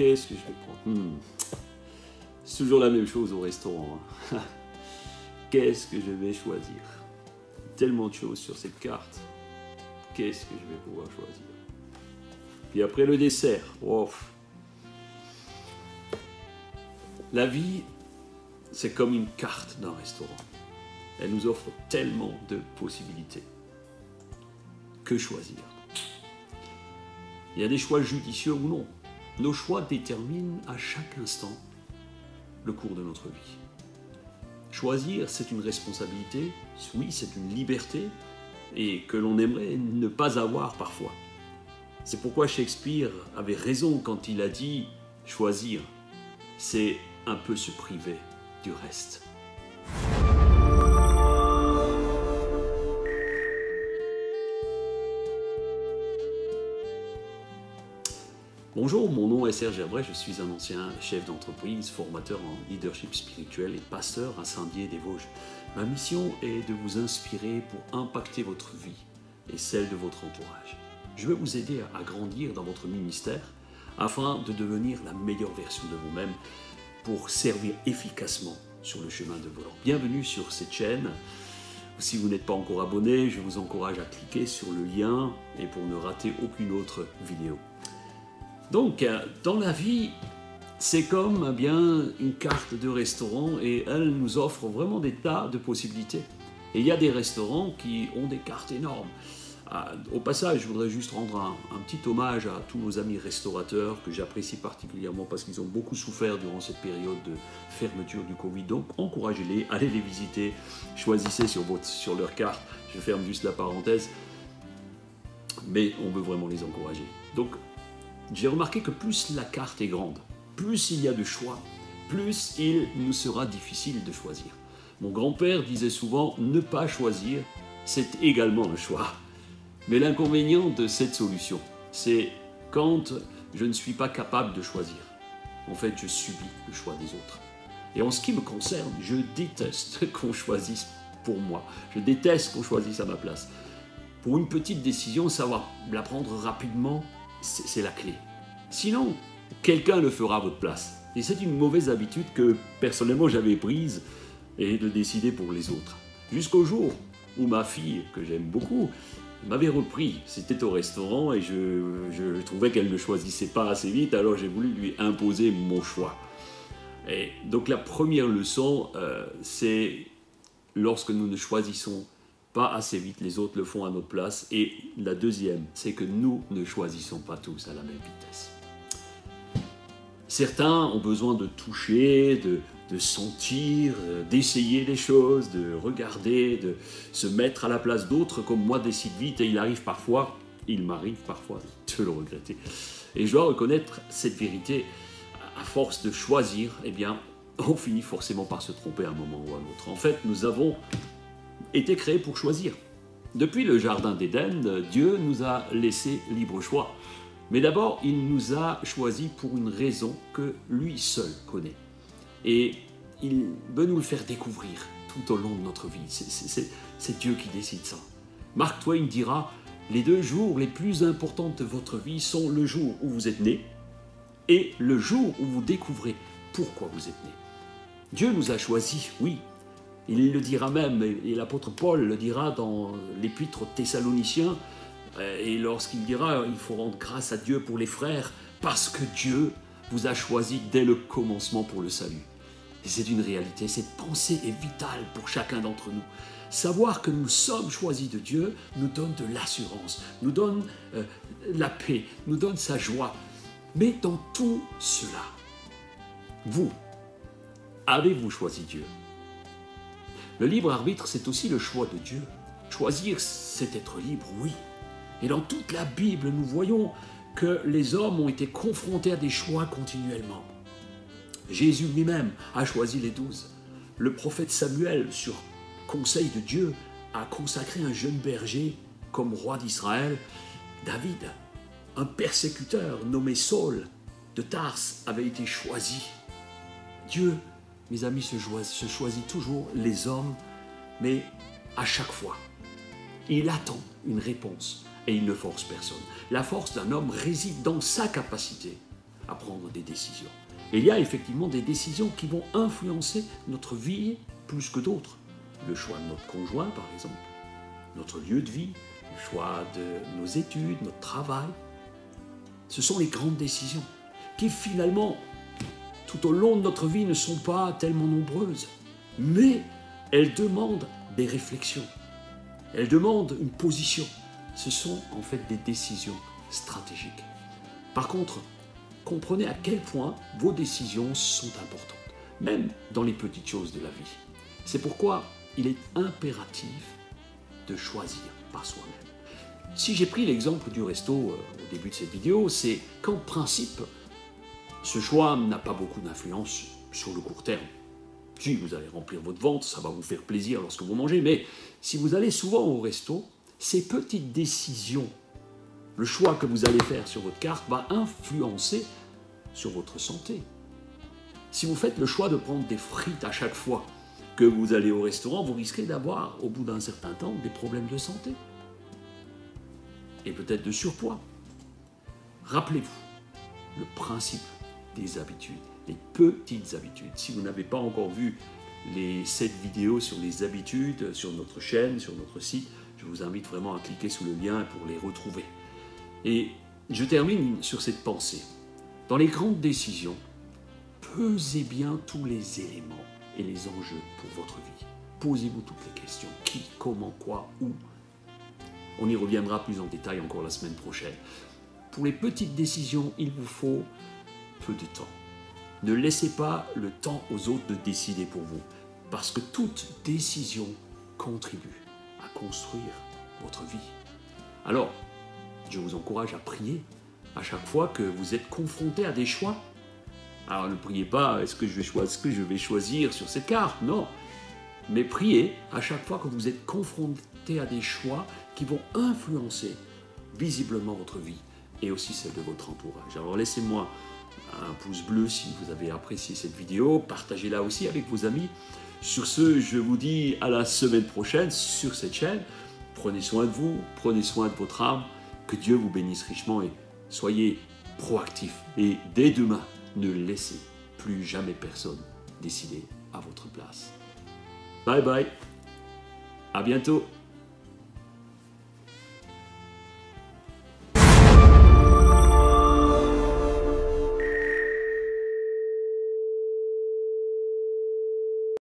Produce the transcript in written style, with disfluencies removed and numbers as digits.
qu'est-ce que je vais prendre? C'est toujours la même chose au restaurant. Hein. Qu'est-ce que je vais choisir? Tellement de choses sur cette carte. Qu'est-ce que je vais pouvoir choisir? Puis après le dessert. Oh. La vie, c'est comme une carte d'un restaurant. Elle nous offre tellement de possibilités. Que choisir? Il y a des choix judicieux ou non. Nos choix déterminent à chaque instant le cours de notre vie. Choisir, c'est une responsabilité, oui, c'est une liberté, et que l'on aimerait ne pas avoir parfois. C'est pourquoi Shakespeare avait raison quand il a dit « choisir, c'est un peu se priver du reste ». Bonjour, mon nom est Serge Herbret, je suis un ancien chef d'entreprise, formateur en leadership spirituel et pasteur à Saint-Dié-des-Vosges. Ma mission est de vous inspirer pour impacter votre vie et celle de votre entourage. Je veux vous aider à grandir dans votre ministère afin de devenir la meilleure version de vous-même pour servir efficacement sur le chemin de volant. Bienvenue sur cette chaîne. Si vous n'êtes pas encore abonné, je vous encourage à cliquer sur le lien et pour ne rater aucune autre vidéo. Donc, dans la vie, c'est comme bien une carte de restaurant et elle nous offre vraiment des tas de possibilités. Et il y a des restaurants qui ont des cartes énormes. Au passage, je voudrais juste rendre un petit hommage à tous nos amis restaurateurs que j'apprécie particulièrement parce qu'ils ont beaucoup souffert durant cette période de fermeture du Covid. Donc, encouragez-les, allez les visiter, choisissez sur leur carte. Je ferme juste la parenthèse, mais on veut vraiment les encourager. Donc, j'ai remarqué que plus la carte est grande, plus il y a de choix, plus il nous sera difficile de choisir. Mon grand-père disait souvent « ne pas choisir, c'est également un choix ». Mais l'inconvénient de cette solution, c'est quand je ne suis pas capable de choisir. En fait, je subis le choix des autres. Et en ce qui me concerne, je déteste qu'on choisisse pour moi. Je déteste qu'on choisisse à ma place. Pour une petite décision, savoir la prendre rapidement, c'est la clé. Sinon, quelqu'un le fera à votre place. Et c'est une mauvaise habitude que personnellement j'avais prise et de décider pour les autres. Jusqu'au jour où ma fille, que j'aime beaucoup, m'avait repris. C'était au restaurant et je trouvais qu'elle ne choisissait pas assez vite, alors j'ai voulu lui imposer mon choix. Et donc la première leçon, c'est lorsque nous ne choisissons pas assez vite, les autres le font à notre place. Et la deuxième, c'est que nous ne choisissons pas tous à la même vitesse. Certains ont besoin de toucher, de sentir, d'essayer les choses, de regarder, de se mettre à la place d'autres, comme moi décide vite et il m'arrive parfois de le regretter. Et je dois reconnaître cette vérité, à force de choisir, eh bien, on finit forcément par se tromper à un moment ou à un autre. En fait, nous avons été créé pour choisir. Depuis le jardin d'Éden, Dieu nous a laissé libre choix. Mais d'abord, il nous a choisis pour une raison que lui seul connaît. Et il veut nous le faire découvrir tout au long de notre vie. C'est Dieu qui décide ça. Mark Twain dira « Les 2 jours les plus importants de votre vie sont le jour où vous êtes né et le jour où vous découvrez pourquoi vous êtes né. » Dieu nous a choisis, oui. Il le dira même, et l'apôtre Paul le dira dans l'épître aux Thessaloniciens, et lorsqu'il dira « il faut rendre grâce à Dieu pour les frères, parce que Dieu vous a choisi dès le commencement pour le salut ». Et c'est une réalité, cette pensée est vitale pour chacun d'entre nous. Savoir que nous sommes choisis de Dieu nous donne de l'assurance, nous donne la paix, nous donne sa joie. Mais dans tout cela, vous, avez-vous choisi Dieu ? Le libre arbitre, c'est aussi le choix de Dieu. Choisir, c'est être libre, oui. Et dans toute la Bible, nous voyons que les hommes ont été confrontés à des choix continuellement. Jésus lui-même a choisi les 12. Le prophète Samuel, sur conseil de Dieu, a consacré un jeune berger comme roi d'Israël. David, un persécuteur nommé Saul de Tarse, avait été choisi. Dieu, mes amis, se choisit toujours les hommes, mais à chaque fois, il attend une réponse et il ne force personne. La force d'un homme réside dans sa capacité à prendre des décisions. Et il y a effectivement des décisions qui vont influencer notre vie plus que d'autres. Le choix de notre conjoint, par exemple, notre lieu de vie, le choix de nos études, notre travail. Ce sont les grandes décisions qui finalement, tout au long de notre vie, ne sont pas tellement nombreuses. Mais elles demandent des réflexions. Elles demandent une position. Ce sont en fait des décisions stratégiques. Par contre, comprenez à quel point vos décisions sont importantes, même dans les petites choses de la vie. C'est pourquoi il est impératif de choisir par soi-même. Si j'ai pris l'exemple du resto au début de cette vidéo, c'est qu'en principe, ce choix n'a pas beaucoup d'influence sur le court terme. Si vous allez remplir votre ventre, ça va vous faire plaisir lorsque vous mangez, mais si vous allez souvent au resto, ces petites décisions, le choix que vous allez faire sur votre carte va influencer sur votre santé. Si vous faites le choix de prendre des frites à chaque fois que vous allez au restaurant, vous risquez d'avoir, au bout d'un certain temps, des problèmes de santé. Et peut-être de surpoids. Rappelez-vous le principe des habitudes, les petites habitudes. Si vous n'avez pas encore vu les 7 vidéos sur les habitudes sur notre chaîne, sur notre site, je vous invite vraiment à cliquer sous le lien pour les retrouver. Et je termine sur cette pensée. Dans les grandes décisions, pesez bien tous les éléments et les enjeux pour votre vie. Posez-vous toutes les questions. Qui, comment, quoi, où. On y reviendra plus en détail encore la semaine prochaine. Pour les petites décisions, il vous faut peu de temps. Ne laissez pas le temps aux autres de décider pour vous, parce que toute décision contribue à construire votre vie. Alors, je vous encourage à prier à chaque fois que vous êtes confronté à des choix. Alors ne priez pas, est-ce que je vais choisir sur cette carte? Non. Mais priez à chaque fois que vous êtes confronté à des choix qui vont influencer visiblement votre vie et aussi celle de votre entourage. Alors laissez-moi un pouce bleu si vous avez apprécié cette vidéo, partagez-la aussi avec vos amis. Sur ce, je vous dis à la semaine prochaine sur cette chaîne. Prenez soin de vous, prenez soin de votre âme, que Dieu vous bénisse richement et soyez proactifs. Et dès demain, ne laissez plus jamais personne décider à votre place. Bye bye, à bientôt.